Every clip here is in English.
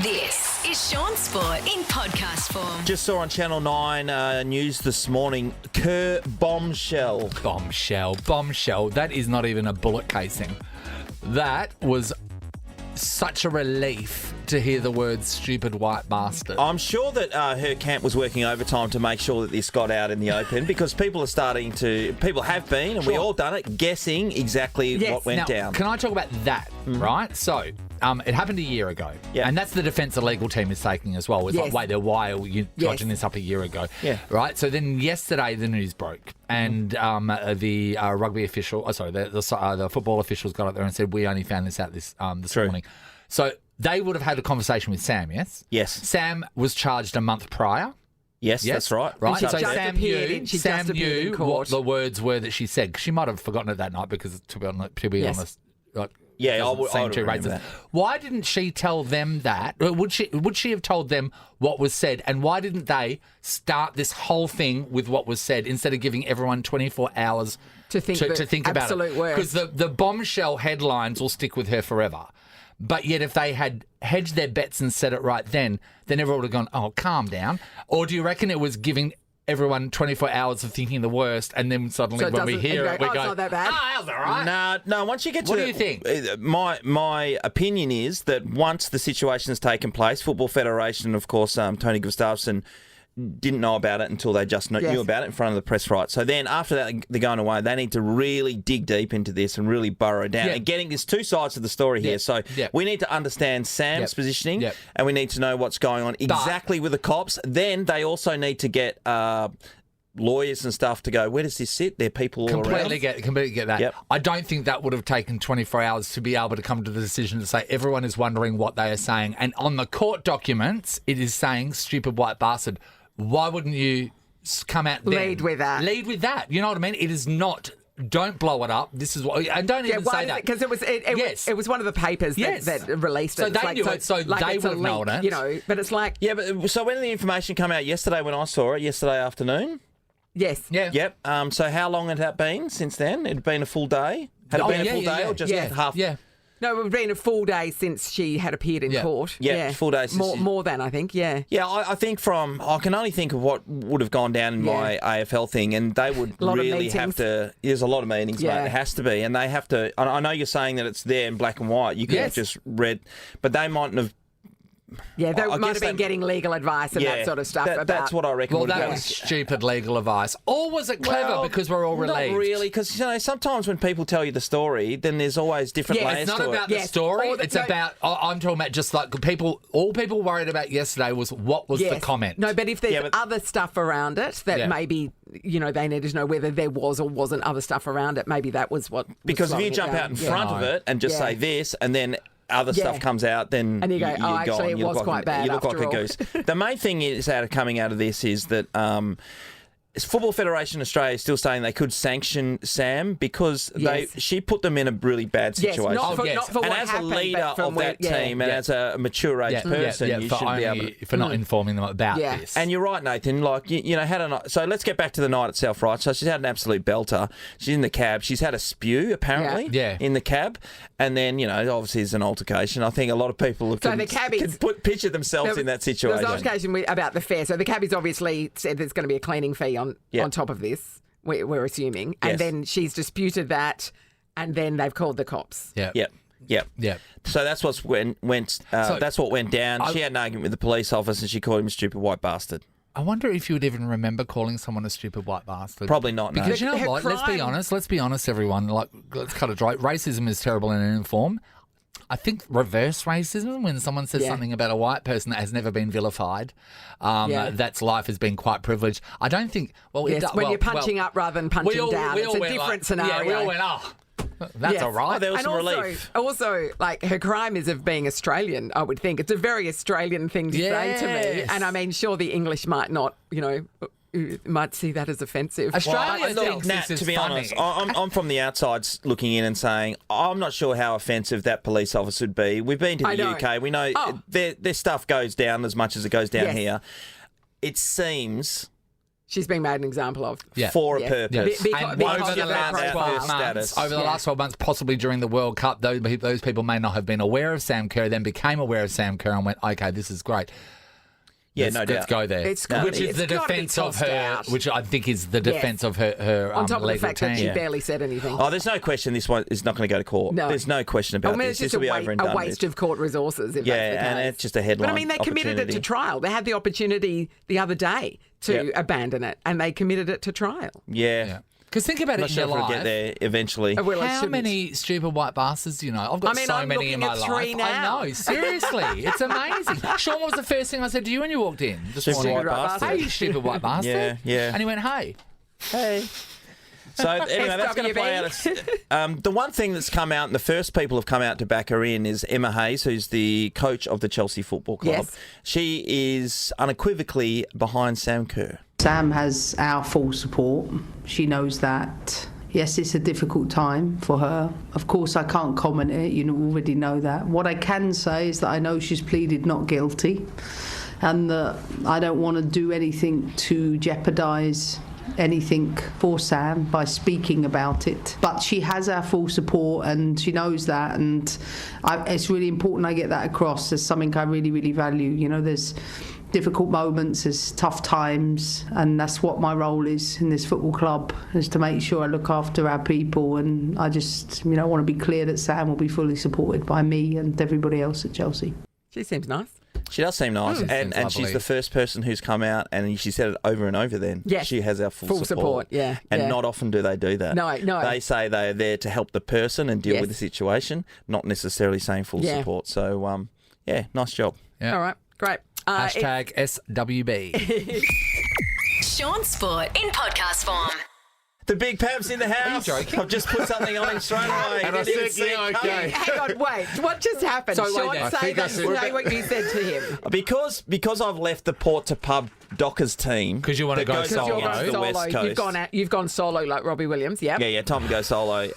This is Shaun Sport in podcast form. Just saw on Channel 9 news this morning, Kerr bombshell. Bombshell. That is not even a bullet casing. That was such a relief to hear the words stupid white bastard. I'm sure that her camp was working overtime to make sure that this got out in the open because people have been, and we all done it, guessing exactly what went down. Can I talk about that, right? So, it happened a year ago, and that's the defence the legal team is taking as well. It's like, wait, why are you dodging this up a year ago? Yeah. Right? So then yesterday the news broke, and the rugby official, the football officials got up there and said, we only found this out this morning. So they would have had a conversation with Sam, yes? Yes. Sam was charged a month prior. Yes, that's right. Right. So Sam knew what the words were that she said. She might have forgotten it that night because, to be honest, like, I would remember that. Why didn't she tell them that? Would she have told them what was said? And why didn't they start this whole thing with what was said instead of giving everyone 24 hours to think about it? Because the bombshell headlines will stick with her forever. But yet if they had hedged their bets and said it right then everyone would have gone, oh, calm down. Or do you reckon it was giving everyone 24 hours of thinking the worst, and then suddenly when we hear it, we go, it's not that bad. That was all right. No, once you get to what do you think? My opinion is that once the situation has taken place, Football Federation, of course, Tony Gustafsson didn't know about it until they just knew about it in front of the press, right? So then after that, they're going away. They need to really dig deep into this and really burrow down. And getting there's two sides of the story here. So we need to understand Sam's positioning and we need to know what's going on exactly with the cops. Then they also need to get lawyers and stuff to go, where does this sit? There are people all around. Completely get that. Yep. I don't think that would have taken 24 hours to be able to come to the decision to say everyone is wondering what they are saying. And on the court documents, it is saying stupid white bastard. Why wouldn't you come out there? Lead with that. You know what I mean? It is not. Don't blow it up. This is what. And don't even say that because it was one of the papers that released it. So they knew it. So they would have known it. You know, but it's like But so when did the information come out yesterday? When I saw it yesterday afternoon. Yes. Yeah. Yep. So how long had that been since then? It had been a full day. Had it been a full day or just half? Yeah. No, it would have been a full day since she had appeared in court. Yeah, full day. More than, I think, Yeah, I think I can only think of what would have gone down in my AFL thing, and they would really have to... There's a lot of meetings, mate. It has to be, and they have to... I know you're saying that it's there in black and white. You could have just read... But they mightn't have... Yeah, they might have been getting legal advice and that sort of stuff. That's what I reckon. Well, that was stupid legal advice. Or was it clever because we're all relieved? Not really, because sometimes when people tell you the story, then there's always different layers to it. It's not about the story. It's about... I'm talking about just like people... All people worried about yesterday was what was the comment. No, but if there's other stuff around it that maybe... they needed to know whether there was or wasn't other stuff around it. Maybe that was what... Because if you jump out in front of it and just say this and then... other stuff comes out, then and you go, actually, it was quite bad. You look like a goose. The main thing coming out of this is that Football Federation Australia is still saying they could sanction Sam because she put them in a really bad situation. Not for what and as happened, a leader of that team and as a mature age person, you should be able to... For not informing them about this. And you're right, Nathan. Like, so let's get back to the night itself, right? So she's had an absolute belter. She's in the cab. She's had a spew, apparently, in the cab. And then, obviously there's an altercation. I think a lot of people can picture themselves in that situation. There was an altercation about the fare. So the cabbies obviously said there's going to be a cleaning fee on top of this, we're assuming. And then she's disputed that, and then they've called the cops. Yep. So that's what went down. She had an argument with the police officer and she called him a stupid white bastard. I wonder if you would even remember calling someone a stupid white bastard. Probably not, no. Because you know what? Let's be honest, everyone. Like, let's cut it dry. Racism is terrible in any form. I think reverse racism, when someone says something about a white person that has never been vilified, that's life has been quite privileged. I don't think... when you're punching up rather than punching down, it's a different scenario. Yeah, we all went, that's all right. There was some relief. Also, like, her crime is of being Australian, I would think. It's a very Australian thing to say to me. And I mean, sure, the English might not, might see that as offensive. Australia thinks this is to be funny. honest, I'm from the outside looking in and saying, I'm not sure how offensive that police officer would be. We've been to the UK. We know their stuff goes down as much as it goes down here. It seems... She's being made an example of. Yeah. For a purpose. And Because over the of last her 12 profile. months, last 12 months, possibly during the World Cup, those people may not have been aware of Sam Kerr, then became aware of Sam Kerr and went, okay, this is great. Yeah, Let's no doubt. go there. Which is the defence of her, which I think is the defence of her on top of the legal fact team. that she barely said anything. Oh, there's no question this one is not going to go to court. No. There's no question about it's this. This just will be over and a done. waste of court resources. If Yeah, that's the case. and it's just a headline. But I mean, they committed it to trial. They had the opportunity the other day to Yep. abandon it, and they committed it to trial. Yeah. Because think about I'm it not in sure your if life. we'll get there eventually. Well, it How shouldn't. many stupid white bastards do you know? I've got so I'm many in looking my at life. 3 now. I know, seriously. It's amazing. Sean, what was the first thing I said to you when you walked in? This Stupid morning? white bastard. Hey, you stupid white bastard. Yeah. And he went, hey. Hey. So anyway, that's going to play out. The one thing that's come out, and the first people have come out to back her in, is Emma Hayes, who's the coach of the Chelsea Football Club. Yes. She is unequivocally behind Sam Kerr. Sam has our full support. She knows that. Yes, it's a difficult time for her. Of course, I can't comment it. You already know that. What I can say is that I know she's pleaded not guilty, and that I don't want to do anything to jeopardise anything for Sam by speaking about it. But she has our full support, and she knows that, and it's really important I get that across. There's something I really, really value. You know, there's difficult moments, there's tough times, and that's what my role is in this football club, is to make sure I look after our people, and I just, want to be clear that Sam will be fully supported by me and everybody else at Chelsea. She seems nice. She does seem nice, and she's lovely. the first person who's come out, and she said it over and over then. Yes. She has our full support. Yeah. And yeah. not often do they do that. No. They say they're there to help the person and deal Yes. with the situation, not necessarily saying full Yeah. support. So, nice job. Yeah. All right, great. Hashtag SWB. Sean Sport in podcast form. The big Pav's in the house. joking? I've just put something on him straight away. And I Didn't said, see it yeah, coming. okay. Hang on, wait. What just happened? So wait Sean, there. I say think I said- what you said to him. Because I've left the Port to Pub Dockers team. 'Cause you wanna that go goes solo. against You're the solo. West Coast. You've gone solo like Robbie Williams. Yep. Yeah, time to go solo.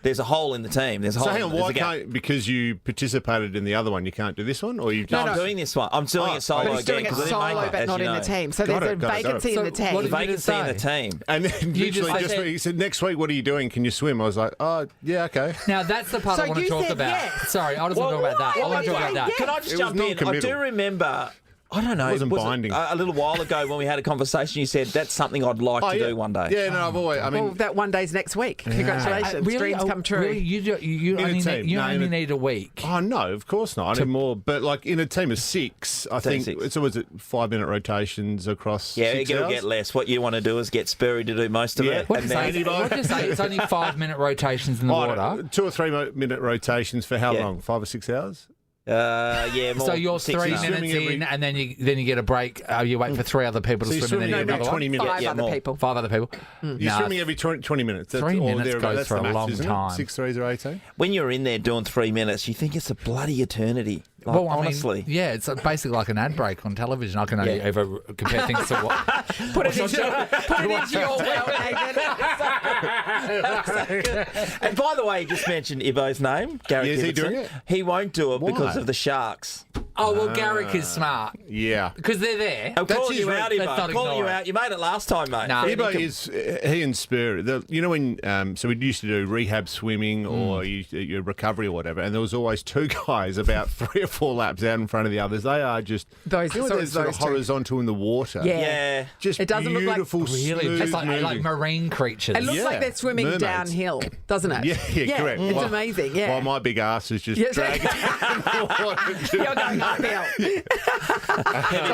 There's a hole in the team. There's a hole. So hang on, there's why a gap. can't, because you participated in the other one, you can't do this one? Or you No, just... I'm doing this one. I'm doing it solo But he's doing again it because I didn't solo, make it, but as not you in the know. team. So Got there's it, a got it, got vacancy it. in the So what team. did you Vacancy in the say? team. And then You just literally said- he said, next week, what are you doing? Can you swim? I was like, oh, yeah, okay. Now, that's the part So I want to you talk said about. yes. Sorry, I just want to talk about that. I want to talk about that. Can I just It was jump in? I non-committal. do remember. I don't know. It wasn't was binding. A little while ago when we had a conversation, you said that's something I'd like to do one day. Yeah, no, I've always, I mean... Well, that one day's next week. Congratulations. Dreams come true. Really, you In a only, team. need, you No, only in a- need a week. Oh, no, of course not. I need more. But, like, in a team of six, I think six. it's always 5-minute rotations across Yeah, 6 it'll hours. get less. What you want to do is get Spurry to do most of Yeah. it. What and do you then- say? What do you say? It's only 5-minute rotations in the water. 2 or 3 minute rotations for how Yeah. long? 5 or 6 hours? Yeah, more So you're 6 3 and a half. minutes Swimming in, and then you get a break. You wait for 3 other people So to you're swim, and then you swimming get every another 20 one. minutes. 5 Yeah, other more. people. 5 other people. You're No, swimming every 20 minutes. That's 3 all minutes there, goes that's for the a max, long isn't it? time. 6 threes are 18. When you're in there doing 3 minutes, you think it's a bloody eternity. Like, Well, I mean, honestly. yeah, it's basically like an ad break on television. I can only ever compare things to what. Put it into your well, Nathan. And by the way, you just mentioned Ibo's name, Garrick. Yeah, is he Ibbotson. doing it? He won't do it because Why? of the Sharks. Oh, well, Garrick is smart Yeah. because they're there. I'm calling his you right. out, Let's Ibo. not I'm calling you ignore it. out. You made it last time, mate. Nah. Ibo is, he and Spur, you know when, so we used to do rehab swimming or your recovery or whatever, and there was always 2 guys about 3 or 4 laps out in front of the others. They are just, Those- you know, so they're it's sort of those two. horizontal in the water. Yeah. Yeah. Just It doesn't look like- beautiful, Really, smooth it's like moving. marine creatures. It looks Yeah. like they're swimming Mermaids. downhill, doesn't it? Yeah, correct. It's While- amazing, yeah. While my big ass is just Yes. dragging down the water. You're going uphill. Heavy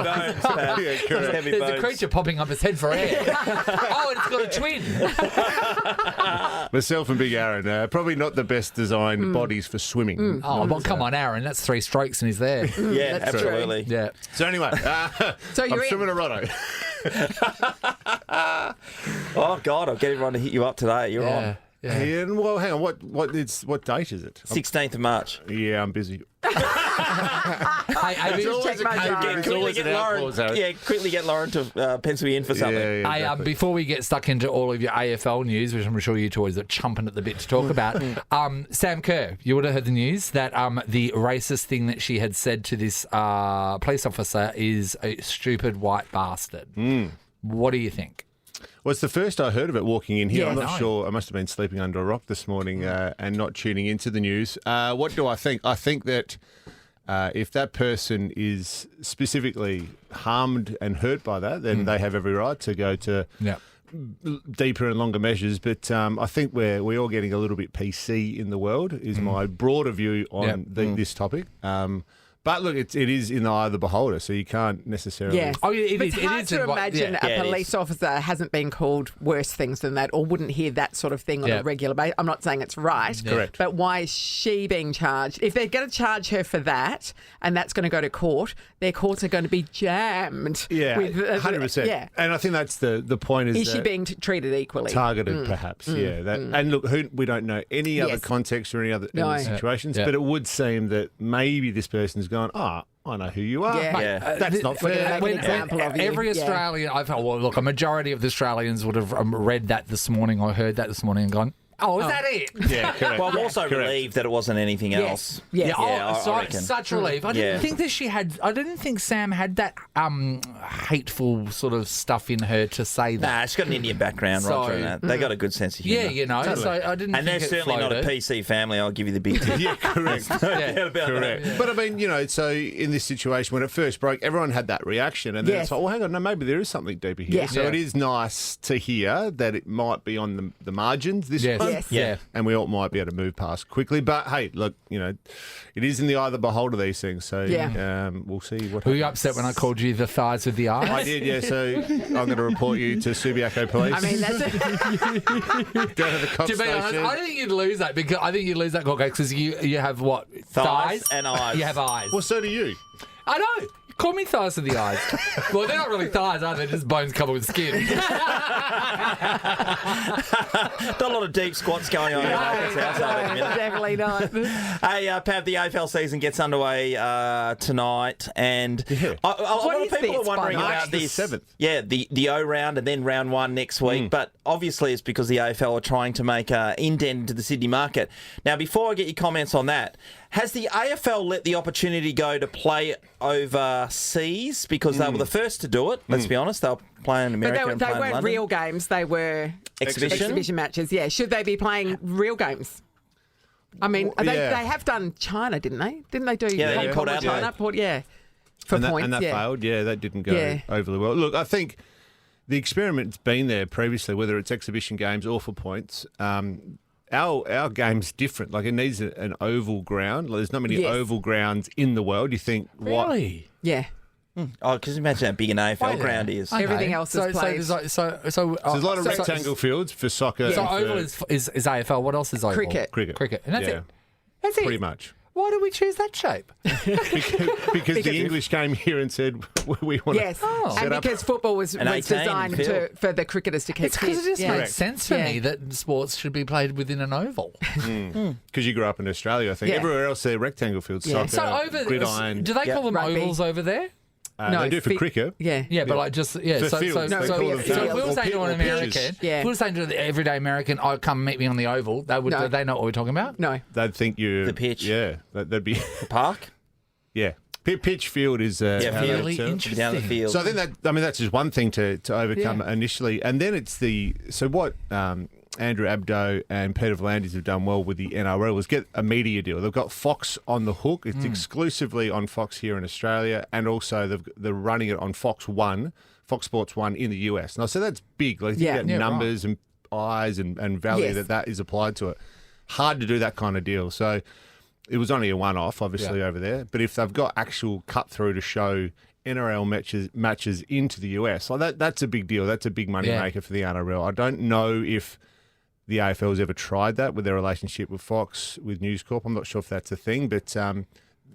bones, Pat. Yeah, Just correct. heavy There's a bones. creature popping up its head for air. Oh, and it's got a twin. Myself and Big Aaron, probably not the best designed bodies for swimming. Oh, well, come on, Aaron. That's 3 strokes and he's there. Yeah, That's true. absolutely. Yeah. So anyway, So you're I'm in. swimming a rotto. Oh, God, I'll get everyone to hit you up today. You're Yeah. on. Yeah. And well, hang on, what date is it? 16th of March. Yeah, I'm busy. Hey, Just check my diary. Quickly get Lauren to pencil you in for something. Yeah, Hey, exactly. before we get stuck into all of your AFL news, which I'm sure you two are chomping at the bit to talk about, Sam Kerr, you would have heard the news that the racist thing that she had said to this police officer is a stupid white bastard. What do you think? Well, it's the first I heard of it walking in here. Yeah. I'm not sure. I must have been sleeping under a rock this morning and not tuning into the news. What do I think? I think that if that person is specifically harmed and hurt by that, then they have every right to go to deeper and longer measures. But I think we're all getting a little bit PC in the world is my broader view on this topic. But look, it is in the eye of the beholder, so you can't necessarily. Yes. Oh, yeah, It's hard to imagine a it police officer hasn't been called worse things than that or wouldn't hear that sort of thing on a regular basis. I'm not saying it's right. Correct. But why is she being charged? If they're going to charge her for that and that's going to go to court, their courts are going to be jammed. Yeah, with, 100%. Yeah. And I think that's the point is Is she being treated equally? targeted, perhaps, And look, we don't know any other context or any other situations, but it would seem that maybe this person's gone, I know who you are. Yeah. Mate, that's not fair. Make an example of you. Every Australian, I felt, well, look, a majority of the Australians would have read that this morning or heard that this morning and gone, oh, is that it? Yeah, correct. Well, I'm also relieved that it wasn't anything else. Yes. I reckon. Such relief. I didn't think that she had. I didn't think Sam had that hateful sort of stuff in her to say that. Nah, she's got an Indian background, So- Roger, and that. They got a good sense of humour. Yeah, you know. So I didn't. And they're think it certainly not a floated. PC family, I'll give you the big tip. Yeah, correct. Correct. But I mean, so in this situation, when it first broke, everyone had that reaction. And then it's like, well, hang on, no, maybe there is something deeper here. Yeah. So it is nice to hear that it might be on the margins this Yes. one. Yes. Yeah. And we all might be able to move past quickly. But hey, look, it is in the eye of the beholder, these things. So we'll see what happens. Were you upset when I called you the thighs with the eyes? I did, yeah. So I'm going to report you to Subiaco Police. I mean, that's Down to the cop To be honest, station. I don't think you'd lose that because I think you'd lose that court case because you have what Thighs and eyes. You have eyes. Well, so do you. I know. Call me thighs with the eyes. Well, they're not really thighs, are they? They're just bones covered with skin. Not a lot of deep squats going on in Marcus' household at the minute. definitely not. Hey, Pav, the AFL season gets underway tonight, and a lot of is people are this, wondering by the way? about March the this. 7th. Yeah, the O round and then round one next week. But obviously, it's because the AFL are trying to make an indent into the Sydney market. Now, before I get your comments on that, has the AFL let the opportunity go to play overseas because they were the first to do it? Let's be honest, they were playing in America and But playing they in weren't London. real games. They were Exhibition? matches. Yeah. Should they be playing real games? I mean, they have done China, didn't they? Didn't they do Yeah, they Hong called Kong or out China? For points, and that failed. Yeah, that didn't go overly well. Look, I think the experiment's been there previously, whether it's exhibition games or for points. Our game's different. Like, it needs an oval ground. Like, there's not many oval grounds in the world. You think, what? Really? Yeah. Oh, because imagine how big an AFL ground is. Everything else is played. So There's a lot of rectangle fields for soccer. So and for oval is AFL. What else is oval? Cricket. Cricket. And that's Yeah. it. That's it. Pretty much. Why did we choose that shape? Because the English came here and said, we want Yes. to set And up. because football was 18 designed field. for the cricketers to keep It's because it fit. just Yeah. makes sense for me that sports should be played within an oval. Because you grew up in Australia, I think. Yeah. Everywhere else, they're rectangle fields. Yeah. Soccer, So gridiron. do they call them Rugby. ovals over there? They do for cricket. Yeah. Yeah, but like just For fields. They call them so fields. if we were saying to Or an pitches. American, Yeah. if we were saying to the everyday American, "Oh, come meet me on the oval," they would. No. They know what we're talking about. No. They'd think you're... The pitch. Yeah. That'd be... The park? Yeah. Pitch field is... how they Really term it. interesting. Down the field. So I think that's just one thing to overcome initially. And then it's what Andrew Abdo and Peter V'landys have done well with the NRL was get a media deal. They've got Fox on the hook. It's exclusively on Fox here in Australia, and also they're running it on Fox Sports 1 in the US. Now, so that's big. Like, you get numbers and eyes and value Yes. that is applied to it. Hard to do that kind of deal. So it was only a one-off, obviously, over there. But if they've got actual cut-through to show NRL matches into the US, like that's a big deal. That's a big money maker for the NRL. I don't know if the AFL has ever tried that with their relationship with Fox, with News Corp. I'm not sure if that's a thing, but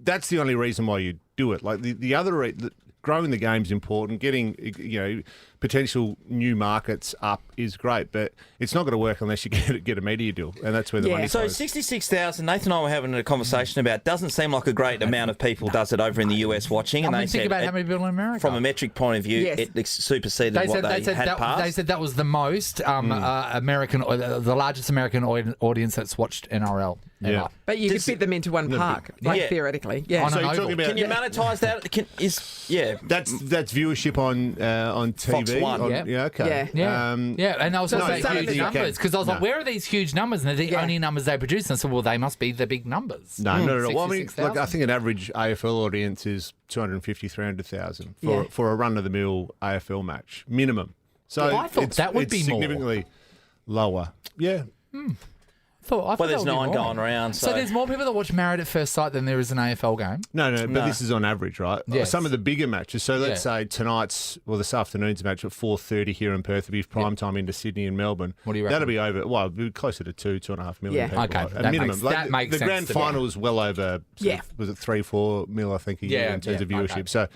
that's the only reason why you do it. Like the other, growing the game's important. Getting potential new markets up is great, but it's not going to work unless you get a media deal, and that's where the money So flows. 66,000, Nathan and I were having a conversation about, doesn't seem like a great amount of people does it over in the US watching. And I they mean, think said about how many people in America. from a metric point of view, Yes. it superseded what they had passed. They said that was the most American, or the largest American audience that's watched NRL ever. Yeah. But you could fit them into one park, theoretically. Yeah. On So an you're oval. talking about Can you monetize that? that's viewership on TV TV. one. Yeah, okay. Yeah. And I was So saying some of huge the- numbers because I was like, where are these huge numbers? And they're the only numbers they produce. And I said, well, they must be the big numbers. No, not at all. Well, I mean, 66,000. I think an average AFL audience is 250, 300,000 for a run-of-the-mill AFL match, minimum. So I thought that would be more. significantly lower. Yeah. I thought Well, there's that would be 9 more. going around. So there's more people that watch Married at First Sight than there is an AFL game. No, but this is on average, right? Yes. Some of the bigger matches. So let's say this afternoon's match at 4:30 here in Perth will be prime time into Sydney and Melbourne. What do you reckon? That'll be over. Well, it'll be closer to 2.5 million people. Okay, right? that At minimum. makes- that makes the sense grand to me. final was well over. Was it 3-4 mil? I think a year in terms of viewership. okay. So,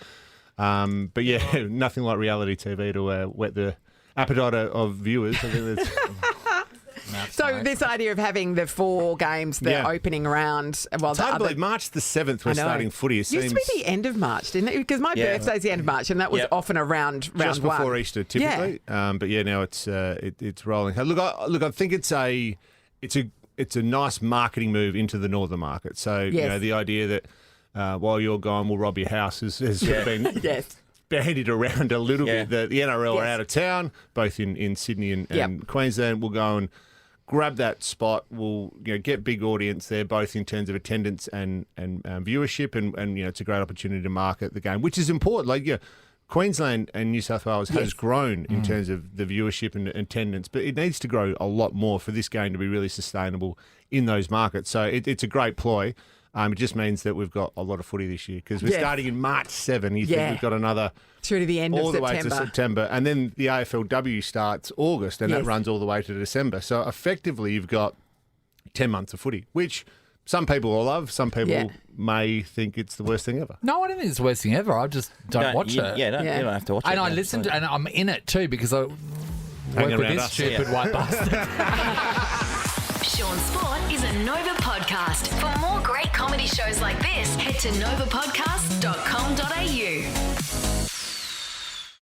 but yeah, nothing like reality TV to whet the appetite of viewers. I think that's. So this idea of having the 4 games, the opening round, well, It's the hard to other, believe March the 7th we're starting footy. It used to be the end of March, didn't it? Because my birthday's the end of March, and that was often around just one. before Easter, typically. But yeah, now it's rolling. Look, I think it's a nice marketing move into the northern market. So you know, the idea that while you're gone, we'll rob your house has sort of been bandied around a little bit. The NRL are out of town, both in Sydney and Queensland. We'll go and grab that spot. We'll get big audience there, both in terms of attendance and viewership, and it's a great opportunity to market the game, which is important. Like Queensland and New South Wales has grown in terms of the viewership and attendance, but it needs to grow a lot more for this game to be really sustainable in those markets. So it's a great ploy. It just means that we've got a lot of footy this year because we're starting in March 7. You think we've got another through to the end all of the September. way to September, and then the AFLW starts August, and that runs all the way to December. So effectively, you've got 10 months of footy, which some people will love. Some people may think it's the worst thing ever. No, I don't think it's the worst thing ever. I just don't watch it. You don't have to watch it. And I listened, and I'm in it too because I work with this stupid white bastard. Shaun Sport is a Nova podcast. For more great comedy shows like this, head to novapodcast.com.au.